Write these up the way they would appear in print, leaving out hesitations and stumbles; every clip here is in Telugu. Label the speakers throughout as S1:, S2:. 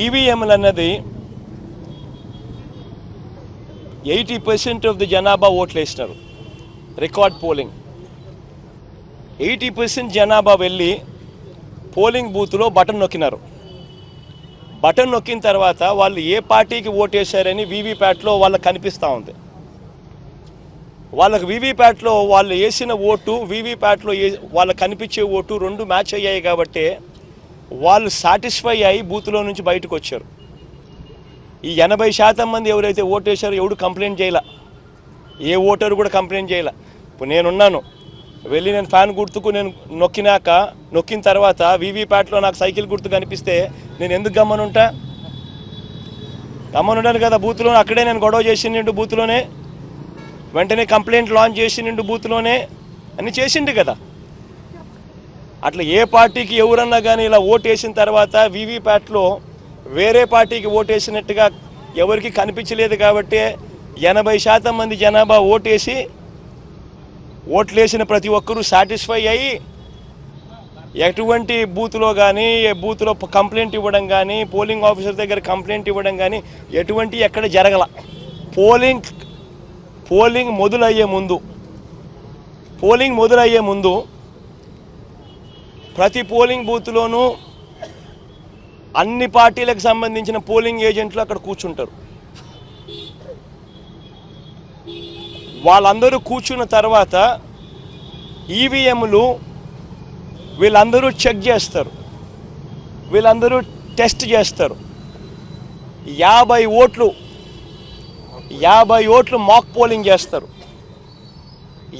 S1: ఈవీఎంలు అన్నది 80% ఆఫ్ ది జనాభా ఓట్లు వేసినారు. రికార్డ్ పోలింగ్ 80% జనాభా వెళ్ళి పోలింగ్ బూత్లో బటన్ నొక్కినారు. బటన్ నొక్కిన తర్వాత వాళ్ళు ఏ పార్టీకి ఓటేశారని వీవీప్యాట్లో వాళ్ళకి కనిపిస్తూ ఉంది. వాళ్ళకి వీవీప్యాట్లో వాళ్ళు వేసిన ఓటు వీవీప్యాట్లో వాళ్ళకి కనిపించే ఓటు రెండు మ్యాచ్ అయ్యాయి కాబట్టి వాళ్ళు సాటిస్ఫై అయ్యి బూత్లో నుంచి బయటకు వచ్చారు. ఈ 80% మంది ఎవరైతే ఓటేశారో ఎవడు కంప్లైంట్ చేయాల, ఏ ఓటరు కూడా కంప్లైంట్ చేయాల. ఇప్పుడు నేనున్నాను, వెళ్ళి నేను ఫ్యాన్ గుర్తుకు నేను నొక్కిన తర్వాత వీవీప్యాట్లో నాకు సైకిల్ గుర్తు కనిపిస్తే నేను ఎందుకు గమ్మనుంటాను కదా. బూత్లో అక్కడే నేను గొడవ చేసిండు, బూత్లోనే వెంటనే కంప్లైంట్ లాంచ్ చేసిండు, బూత్లోనే అన్ని చేసిండు కదా. అట్లా ఏ పార్టీకి ఎవరన్నా కానీ ఇలా ఓటేసిన తర్వాత వీవీప్యాట్లో వేరే పార్టీకి ఓటేసినట్టుగా ఎవరికి కనిపించలేదు కాబట్టి 80% మంది జనాభా ఓట్లేసిన ప్రతి ఒక్కరూ సాటిస్ఫై అయ్యి ఎటువంటి బూత్లో కానీ బూత్లో కంప్లైంట్ ఇవ్వడం కానీ పోలింగ్ ఆఫీసర్ దగ్గర కంప్లైంట్ ఇవ్వడం కానీ ఎటువంటి ఎక్కడ జరగల. పోలింగ్ మొదలయ్యే ముందు ప్రతి పోలింగ్ బూత్లోనూ అన్ని పార్టీలకు సంబంధించిన పోలింగ్ ఏజెంట్లు అక్కడ కూర్చుంటారు. వాళ్ళందరూ కూర్చున్న తర్వాత ఈవీఎంలు వీళ్ళందరూ చెక్ చేస్తారు, వీళ్ళందరూ టెస్ట్ చేస్తారు. 50 ఓట్లు మాక్ పోలింగ్ చేస్తారు.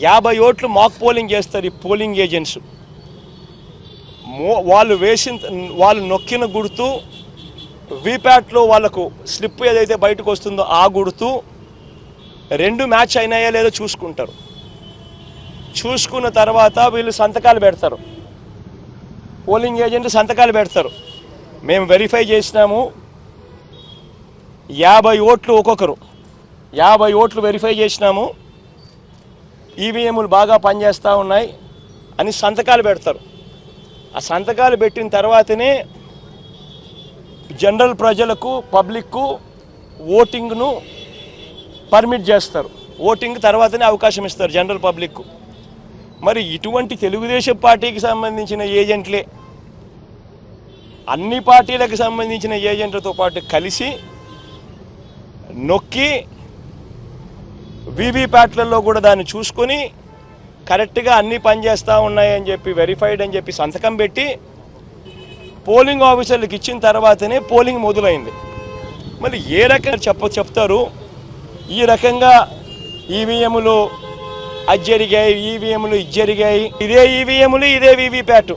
S1: 50 ఓట్లు మాక్ పోలింగ్ చేస్తారు ఈ పోలింగ్ ఏజెంట్స్. వాళ్ళు నొక్కిన గుర్తు వీప్యాట్లో వాళ్ళకు స్లిప్ ఏదైతే బయటకు వస్తుందో ఆ గుర్తు రెండు మ్యాచ్ అయినాయా లేదో చూసుకుంటారు. చూసుకున్న తర్వాత వీళ్ళు సంతకాలు పెడతారు, పోలింగ్ ఏజెంట్ సంతకాలు పెడతారు. మేము వెరిఫై చేసినాము, 50 ఓట్లు ఒక్కొక్కరు 50 ఓట్లు వెరిఫై చేసినాము, ఈవీఎంలు బాగా పనిచేస్తూ ఉన్నాయి అని సంతకాలు పెడతారు. ఆ సంతకాలు పెట్టిన తర్వాతనే జనరల్ ప్రజలకు పబ్లిక్కు ఓటింగ్ను పర్మిట్ చేస్తారు. ఓటింగ్ తర్వాతనే అవకాశం ఇస్తారు జనరల్ పబ్లిక్కు. మరి ఇటువంటి తెలుగుదేశం పార్టీకి సంబంధించిన ఏజెంట్లే అన్ని పార్టీలకు సంబంధించిన ఏజెంట్లతో పాటు కలిసి నొక్కి వీవీప్యాట్లలో కూడా దాన్ని చూసుకొని కరెక్ట్గా అన్నీ పనిచేస్తూ ఉన్నాయని చెప్పి వెరిఫైడ్ అని చెప్పి సంతకం పెట్టి పోలింగ్ ఆఫీసర్లకు ఇచ్చిన తర్వాతనే పోలింగ్ మొదలైంది. మళ్ళీ ఏ రకంగా చెప్తారు ఈ రకంగా ఈవీఎంలు అది జరిగాయి, ఈవీఎంలు ఇది జరిగాయి, ఇదే ఈవీఎంలు ఇదే వీవీప్యాట్.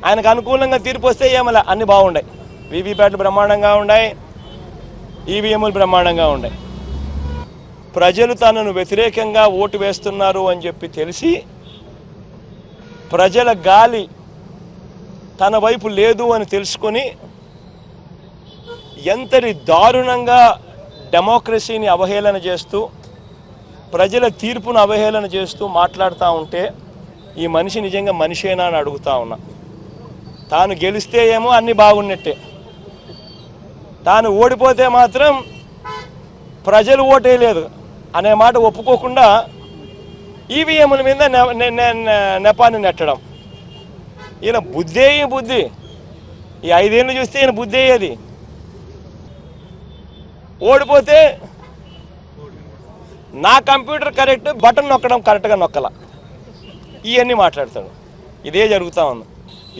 S1: ఆయనకు అనుకూలంగా తీర్పు వస్తే ఏమలా అన్నీ బాగున్నాయి, వీవీప్యాట్లు బ్రహ్మాండంగా ఉన్నాయి, ఈవీఎంలు బ్రహ్మాండంగా ఉన్నాయి. ప్రజలు తనను వ్యతిరేకంగా ఓటు వేస్తున్నారు అని చెప్పి తెలిసి ప్రజల గాలి తన వైపు లేదు అని తెలుసుకొని ఎంతటి దారుణంగా డెమోక్రసీని అవహేళన చేస్తూ ప్రజల తీర్పును అవహేళన చేస్తూ మాట్లాడుతూ ఉంటే ఈ మనిషి నిజంగా మనిషేనా అని అడుగుతా ఉన్నా. తాను గెలిస్తే ఏమో అన్నీ బాగున్నట్టే, తాను ఓడిపోతే మాత్రం ప్రజలు ఓటేయలేదు అనే మాట ఒప్పుకోకుండా ఈవీఎంల మీద నెపాన్ని నెట్టడం. ఈయన బుద్ధి ఈ 5 ఏళ్ళు చూస్తే ఈయన బుద్ధి అయ్యేది. ఓడిపోతే నా కంప్యూటర్ కరెక్ట్, బటన్ నొక్కడం కరెక్ట్గా నొక్కల, ఇవన్నీ మాట్లాడతాడు. ఇదే జరుగుతూ ఉంది.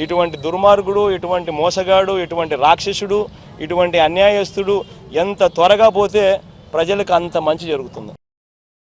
S1: ఇటువంటి దుర్మార్గుడు, ఇటువంటి మోసగాడు, ఇటువంటి రాక్షసుడు, ఇటువంటి అన్యాయస్తుడు ఎంత త్వరగా పోతే ప్రజలకు అంత మంచి జరుగుతుంది.